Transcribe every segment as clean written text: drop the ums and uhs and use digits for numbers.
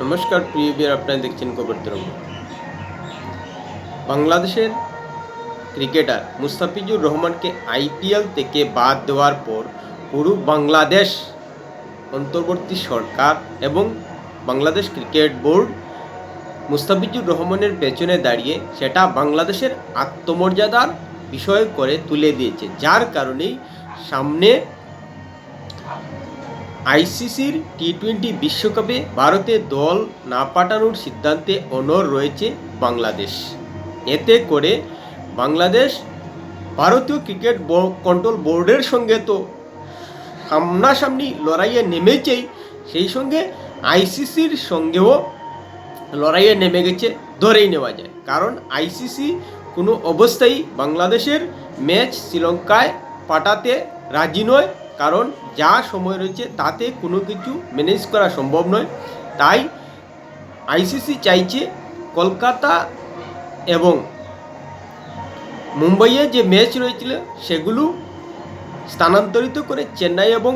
নমস্কার প্রিয় ভিউয়ার, আপনারা দেখছেন খবর তরঙ্গ। বাংলাদেশের ক্রিকেটার মুস্তাফিজুর রহমানকে আইপিএল থেকে বাদ দেওয়ার পর পুরো বাংলাদেশ অন্তর্বর্তী সরকার এবং বাংলাদেশ ক্রিকেট বোর্ড মুস্তাফিজুর রহমানের পেছনে দাঁড়িয়ে সেটা বাংলাদেশের আত্মমর্যাদার বিষয় করে তুলে দিয়েছে, যার কারণেই সামনে আইসিসির টি-20 বিশ্বকাপে ভারতে দল না পাঠানোর সিদ্ধান্তে অনড় রয়েছে বাংলাদেশ। এতে করে বাংলাদেশ ভারতীয় ক্রিকেট কন্ট্রোল বোর্ডের সঙ্গে তো সামনাসামনি লড়াইয়ে নেমেছেই, সেই সঙ্গে আইসিসির সঙ্গেও লড়াইয়ে নেমে গেছে ধরেই নেওয়া যায়। কারণ আইসিসি কোনো অবস্থায় বাংলাদেশের ম্যাচ শ্রীলঙ্কায় পাঠাতে রাজি নয়, কারণ যা সময় রয়েছে তাতে কোনো কিছু ম্যানেজ করা সম্ভব নয়। তাই আইসিসি চাইছে কলকাতা এবং মুম্বাইয়ে যে ম্যাচ রয়েছিল সেগুলো স্থানান্তরিত করে চেন্নাই এবং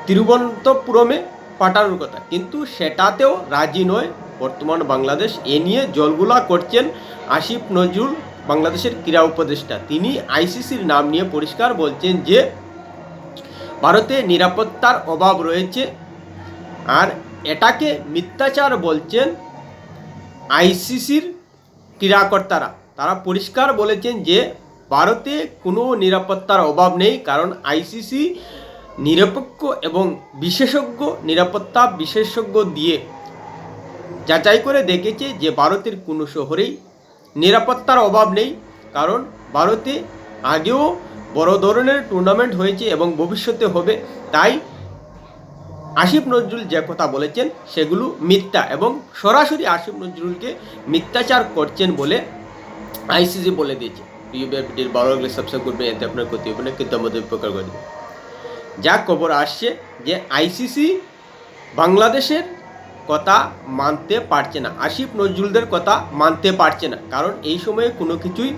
তিরুবনন্তপুরমে পাঠানোর কথা, কিন্তু সেটাতেও রাজি নয় বর্তমান বাংলাদেশ। এ নিয়ে জলগুলা করছেন আসিফ নজরুল, বাংলাদেশের ক্রীড়া উপদেষ্টা। তিনি আইসিসির নাম নিয়ে পরিষ্কার বলছেন যে ভারতে নিরাপত্তার অভাব রয়েছে, আর এটাকে মিথ্যাচার বলছেন আইসিসির ক্রীড়াকর্তারা। তারা পরিষ্কার বলেছেন যে ভারতে কোনো নিরাপত্তার অভাব নেই, কারণ আইসিসি নিরপেক্ষ এবং বিশেষজ্ঞ নিরাপত্তা বিশেষজ্ঞ দিয়ে যাচাই করে দেখেছে যে ভারতের কোনো শহরেই নিরাপত্তার অভাব নেই। কারণ ভারতে আগেও বড় ধরনের টুর্নামেন্ট হয়েছে এবং ভবিষ্যতে হবে। তাই আসিফ নজরুল যে কথা বলেছেন সেগুলো মিথ্যা, এবং সরাসরি আসিফ নজরুলকে মিথ্যাচার করছেন বলে আইসিসি বলে দিয়েছে। ভিডিওর ভালো লাগলে সাবস্ক্রাইব করবেন, এতে আপনার ক্ষতি হবে না, কিন্তু আমাদের উপকার করবে। যা খবর আসছে যে আইসিসি বাংলাদেশের কথা মানতে পারছে না, আসিফ নজরুলদের কথা মানতে পারছে না, কারণ এই সময়ে কোনো কিছুই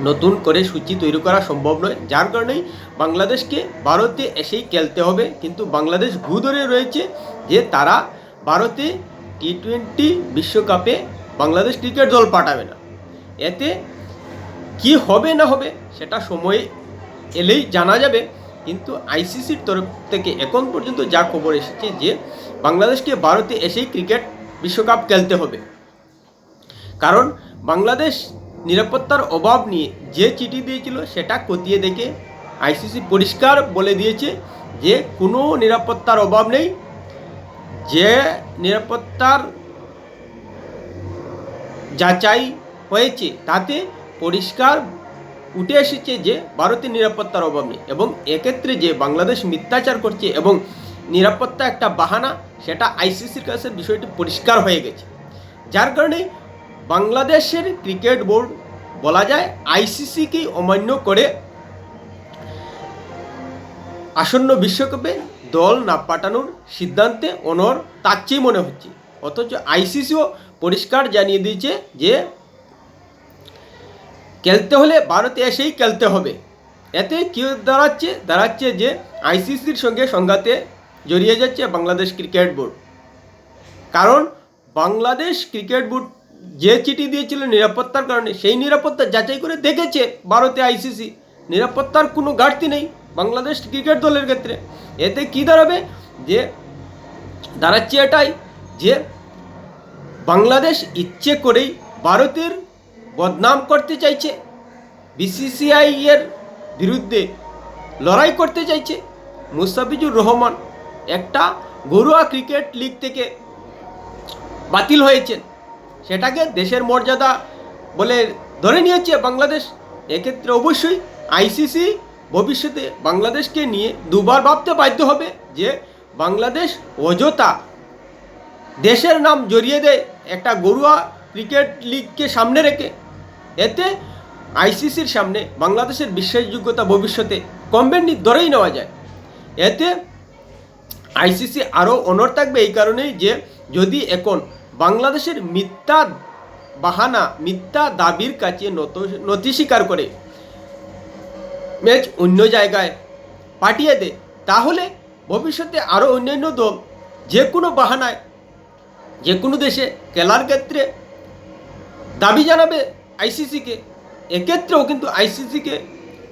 নতুন করে সূচি তৈরি করা সম্ভব নয়। যার কারণেই বাংলাদেশকে ভারতে এসেই খেলতে হবে, কিন্তু বাংলাদেশ ঘু ধরে রয়েছে যে তারা ভারতে টি-20 বিশ্বকাপে বাংলাদেশ ক্রিকেট দল পাঠাবে না। এতে কি হবে না হবে সেটা সময় এলেই জানা যাবে, কিন্তু আইসিসির তরফ থেকে এখন পর্যন্ত যা খবর এসেছে যে বাংলাদেশকে ভারতে এসেই ক্রিকেট বিশ্বকাপ খেলতে হবে। কারণ বাংলাদেশ নিরাপত্তার অভাব নিয়ে যে চিঠি দিয়েছিল সেটা খতিয়ে দেখে আইসিসি পরিষ্কার বলে দিয়েছে যে কোনো নিরাপত্তার অভাব নেই। যে নিরাপত্তার যাচাই হয়েছে তাতে পরিষ্কার উঠে এসেছে যে ভারতের নিরাপত্তার অভাব নেই, এবং এক্ষেত্রে যে বাংলাদেশ মিথ্যাচার করছে এবং নিরাপত্তা একটা বাহানা, সেটা আইসিসির কাছে বিষয়টি পরিষ্কার হয়ে গেছে। যার কারণে বাংলাদেশের ক্রিকেট বোর্ড বলা যায় আইসিসিকেই অমান্য করে আসন্ন বিশ্বকাপে দল না পাঠানোর সিদ্ধান্তে অনড় থাকছেই মনে হচ্ছে। অথচ আইসিসিও পরিষ্কার জানিয়ে দিয়েছে যে খেলতে হলে ভারতে এসেই খেলতে হবে। এতে কী দাঁড়াচ্ছে যে আইসিসির সঙ্গে সংঘাতে জড়িয়ে যাচ্ছে বাংলাদেশ ক্রিকেট বোর্ড। কারণ বাংলাদেশ ক্রিকেট বোর্ড যে চিঠি দিয়েছিল নিরাপত্তার কারণে, সেই নিরাপত্তা যাচাই করে দেখেছে ভারতে আইসিসি, নিরাপত্তার কোনো ঘাটতি নেই বাংলাদেশ ক্রিকেট দলের ক্ষেত্রে। এতে কী দাঁড়াচ্ছে এটাই যে বাংলাদেশ ইচ্ছে করেই ভারতের বদনাম করতে চাইছে, বিসিসিআই এর বিরুদ্ধে লড়াই করতে চাইছে। মুস্তাফিজুর রহমান একটা ঘরোয়া ক্রিকেট লিগ থেকে বাতিল হয়েছেন, সেটাকে দেশের মর্যাদা বলে ধরে নিয়েছে বাংলাদেশ। এক্ষেত্রে অবশ্যই আইসিসি ভবিষ্যতে বাংলাদেশকে নিয়ে দুবার ভাবতে বাধ্য হবে যে বাংলাদেশ অযথা দেশের নাম জড়িয়ে দেয় একটা ঘরোয়া ক্রিকেট লিগকে সামনে রেখে। এতে আইসিসির সামনে বাংলাদেশের বিশ্বাসযোগ্যতা ভবিষ্যতে কমবে ধরেই নেওয়া যায়। এতে আইসিসি আরও অনড় থাকবে এই কারণেই যে যদি এখন বাংলাদেশের মিথ্যা বাহানা, মিথ্যা দাবির কাছে নথি স্বীকার করে ম্যাচ অন্য জায়গায় পাঠিয়ে দেয়, তাহলে ভবিষ্যতে আরও অন্যান্য দল যে কোনো বাহানায় যে কোনো দেশে খেলার ক্ষেত্রে দাবি জানাবে আইসিসিকে, এক্ষেত্রেও কিন্তু আইসিসিকে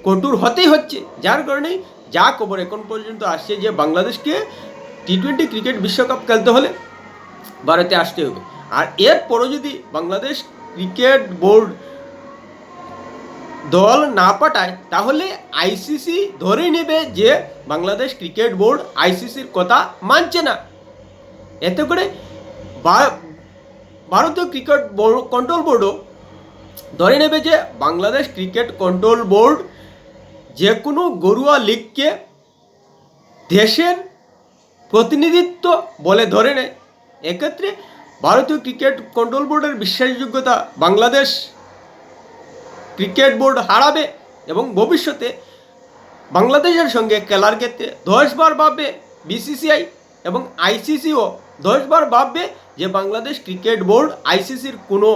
কঠোর হতেই হচ্ছে। যার কারণেই যা খবর এখন পর্যন্ত আসছে যে বাংলাদেশকে টি-20 ক্রিকেট বিশ্বকাপ খেলতে হলে ভারতে আসতে হবে। আর এরপরও যদি বাংলাদেশ ক্রিকেট বোর্ড দল না পাঠায় তাহলে আইসিসি ধরে নেবে যে বাংলাদেশ ক্রিকেট বোর্ড আইসিসির কথা মানছে না। এতে করে ভারতীয় ক্রিকেট কন্ট্রোল বোর্ডও ধরে নেবে যে বাংলাদেশ ক্রিকেট কন্ট্রোল বোর্ড যে কোনো ঘরোয়া লিগকে দেশের প্রতিনিধিত্ব বলে ধরে নেয়। এক্ষেত্রে ভারতীয় ক্রিকেট কন্ট্রোল বোর্ডের বিশ্বাসযোগ্যতা বাংলাদেশ ক্রিকেট বোর্ড হারাবে এবং ভবিষ্যতে বাংলাদেশের সঙ্গে খেলার ক্ষেত্রে 10 বার ভাববে বিসিসিআই এবং আইসিসিও 10 বার ভাববে যে বাংলাদেশ ক্রিকেট বোর্ড আইসিসির কোনো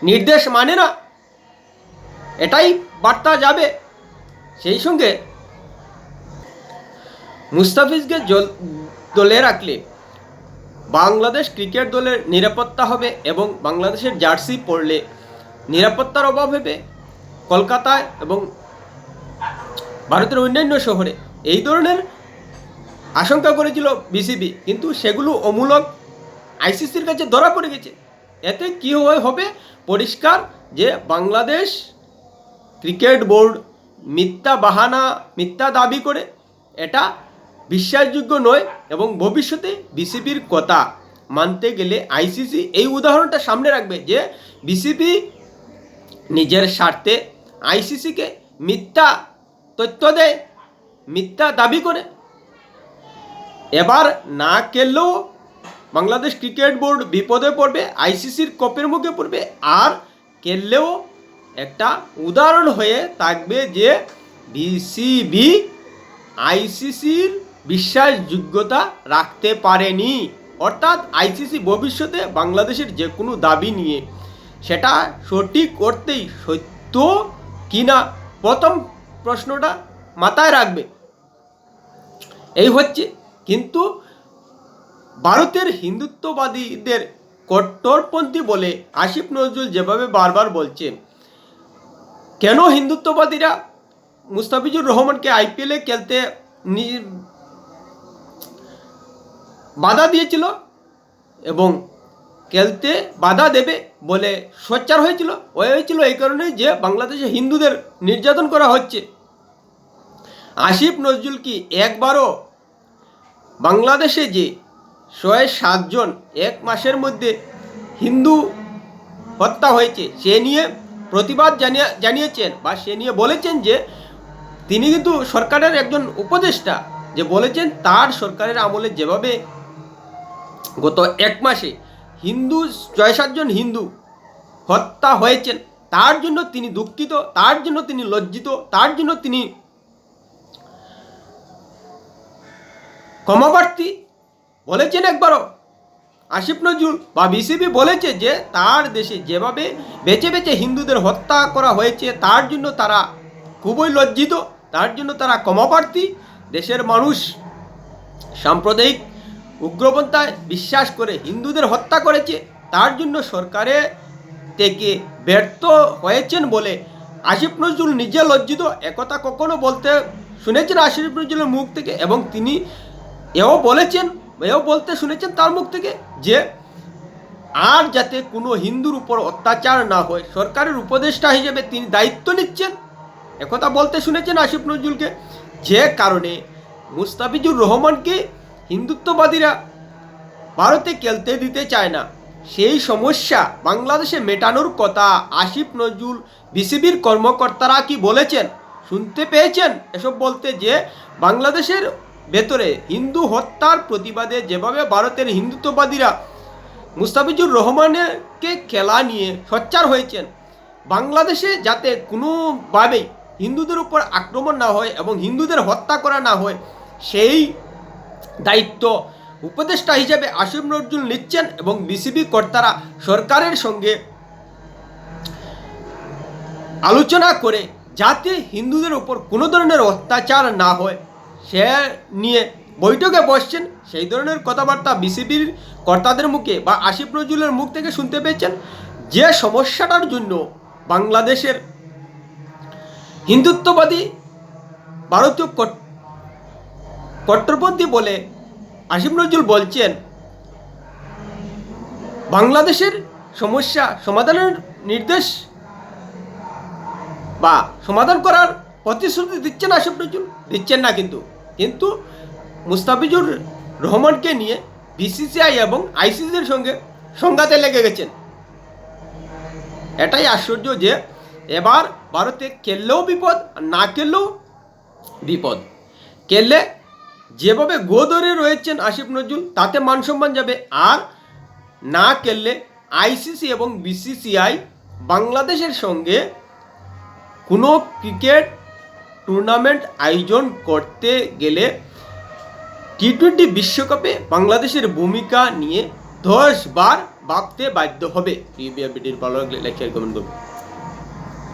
নির্দেশ মানে না, এটাই বার্তা যাবে। সেই সঙ্গে মুস্তাফিজকে দলে রাখলে বাংলাদেশ ক্রিকেট দলের নিরাপত্তা হবে এবং বাংলাদেশের জার্সি পরলে নিরাপত্তার অভাব হবে কলকাতায় এবং ভারতের অন্যান্য শহরে। এই ধরনের আশঙ্কা করেছিল বিসিবি, কিন্তু সেগুলো অমূলক আইসিসির কাছে ধরা পড়ে গেছে। এতে কী হবে পরিষ্কার যে বাংলাদেশ ক্রিকেট বোর্ড মিথ্যা বাহানা, মিথ্যা দাবি করে, এটা বিশ্বাসযোগ্য নয় এবং ভবিষ্যতে বিসিবির কথা মানতে গেলে আইসিসি এই উদাহরণটা সামনে রাখবে যে বিসিবি নিজের স্বার্থে আইসিসিকে মিথ্যা তথ্য দেয়, মিথ্যা দাবি করে। এবার না খেললেও বাংলাদেশ ক্রিকেট বোর্ড বিপদে পড়বে, আইসিসির কোপের মুখে পড়বে। আর খেললেও একটা উদাহরণ হয়ে থাকবে যে বিসিবি আইসিসির বিশ্বাসযোগ্যতা রাখতে পারেনি। অর্থাৎ আইসিসি ভবিষ্যতে বাংলাদেশের যে কোনো দাবি নিয়ে সেটা সঠিক অর্থেই সত্য কিনা প্রথম প্রশ্নটা মাথায় রাখবে, এই হচ্ছে। কিন্তু ভারতের হিন্দুত্ববাদীদের কট্টরপন্থী বলে আসিফ নজরুল যেভাবে বারবার বলছে, কেন হিন্দুত্ববাদীরা মুস্তাফিজুর রহমানকে আইপিএলে খেলতে বাধা দিয়েছিল এবং খেলতে বাধা দেবে বলে সোচ্চার হয়েছিল এই কারণে যে বাংলাদেশে হিন্দুদের নির্যাতন করা হচ্ছে। আসিফ নজরুল কি একবারও বাংলাদেশে যে 107 জন এক মাসের মধ্যে হিন্দু হত্যা হয়েছে সে নিয়ে প্রতিবাদ জানিয়েছেন বা সে নিয়ে বলেছেন যে তিনি কিন্তু সরকারের একজন উপদেষ্টা, যে বলেছেন তার সরকারের আমলে যেভাবে গত এক মাসে 6-7 জন হিন্দু হত্যা হয়েছেন তার জন্য তিনি দুঃখিত, তার জন্য তিনি লজ্জিত, তার জন্য তিনি ক্ষমাপ্রার্থী বলেছেন একবারও। আসিফ নজরুল বা বিসিবি বলেছে যে তার দেশে যেভাবে বেছে বেছে হিন্দুদের হত্যা করা হয়েছে তার জন্য তারা খুবই লজ্জিত, তার জন্য তারা ক্ষমাপ্রার্থী। দেশের মানুষ সাম্প্রদায়িক উগ্রপন্থায় বিশ্বাস করে হিন্দুদের হত্যা করেছে, তার জন্য সরকারে থেকে ব্যর্থ হয়েছেন বলে আসিফ নজরুল নিজে লজ্জিত। একথা কখনো বলতে শুনেছেন আসিফ নজরুলের মুখ থেকে এবং তিনি এও বলতে শুনেছেন তার মুখ থেকে যে আর যাতে কোনো হিন্দুর উপর অত্যাচার না হয় সরকারের উপদেষ্টা হিসেবে তিনি দায়িত্ব নিচ্ছেন, একথা বলতে শুনেছেন আসিফ নজরুলকে। যে কারণে মুস্তাফিজুর রহমানকে হিন্দুত্ববাদীরা ভারতে খেলতে দিতে চায় না, সেই সমস্যা বাংলাদেশে মেটানোর কথা আসিফ নজরুল বিসিবির কর্মকর্তারা কি বলেছেন শুনতে পেয়েছেন এসব বলতে, যে বাংলাদেশের ভেতরে হিন্দু হত্যার প্রতিবাদে যেভাবে ভারতের হিন্দুত্ববাদীরা মুস্তাফিজুর রহমানকে খেলা নিয়ে সোচ্চার হয়েছেন, বাংলাদেশে যাতে কোনোভাবেই হিন্দুদের উপর আক্রমণ না হয় এবং হিন্দুদের হত্যা করা না হয় সেই দায়িত্ব উপদেষ্টা হিসেবে আসিফ নজরুল নিচ্ছেন এবং বিসিবি কর্তারা সরকারের সঙ্গে আলোচনা করে যাতে হিন্দুদের উপর কোনো ধরনের অত্যাচার না হয় সে নিয়ে বৈঠকে বসছেন সেই ধরনের কথাবার্তা বিসিবির কর্তাদের মুখে বা আসিফ নজরুলের মুখ থেকে শুনতে পেয়েছেন। যে সমস্যাটার জন্য বাংলাদেশের হিন্দুত্ববাদী ভারতীয় কট্টরপন্থী বলে আসিফ নজরুল বলছেন, বাংলাদেশের সমস্যা সমাধানের নির্দেশ বা সমাধান করার প্রতিশ্রুতি দিচ্ছেন আসিফ নজরুল, দিচ্ছেন না কিন্তু মুস্তাফিজুর রহমানকে নিয়ে বিসিসিআই এবং আইসিসির সঙ্গে সংঘাতে লেগে গেছেন। এটাই আশ্চর্য যে এবার ভারতে খেললেও বিপদ, না খেললেও বিপদ। খেললে যেভাবে গো ধরে রয়েছেন আসিফ নজরুল, তাতে মান সম্মান যাবে, আর না খেললে আইসিসি এবং বিসিসিআই বাংলাদেশের সঙ্গে কোনো ক্রিকেট টুর্নামেন্ট আয়োজন করতে গেলে টি-20 বিশ্বকাপে বাংলাদেশের ভূমিকা নিয়ে 10 বার ভাবতে বাধ্য হবে। ভিডিওর ভালো লাগলে লাইক শেয়ার কমেন্ট করুন।